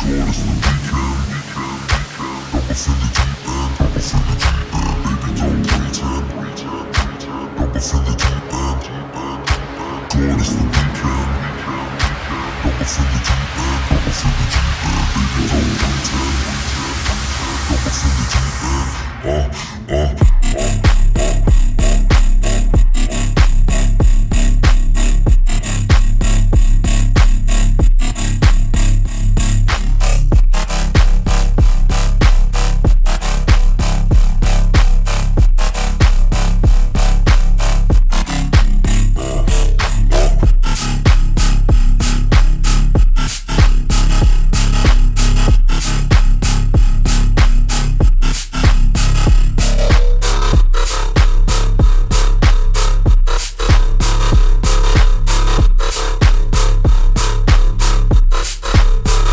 God, it's the weekend. Jump off in the deep end, jump off in the deep end, baby, don't pretend. Jump off in the deep end. God, it's the weekend. Jump off in the deep end, jump off in the deep end, baby, don't pretend. Jump off in the deep end.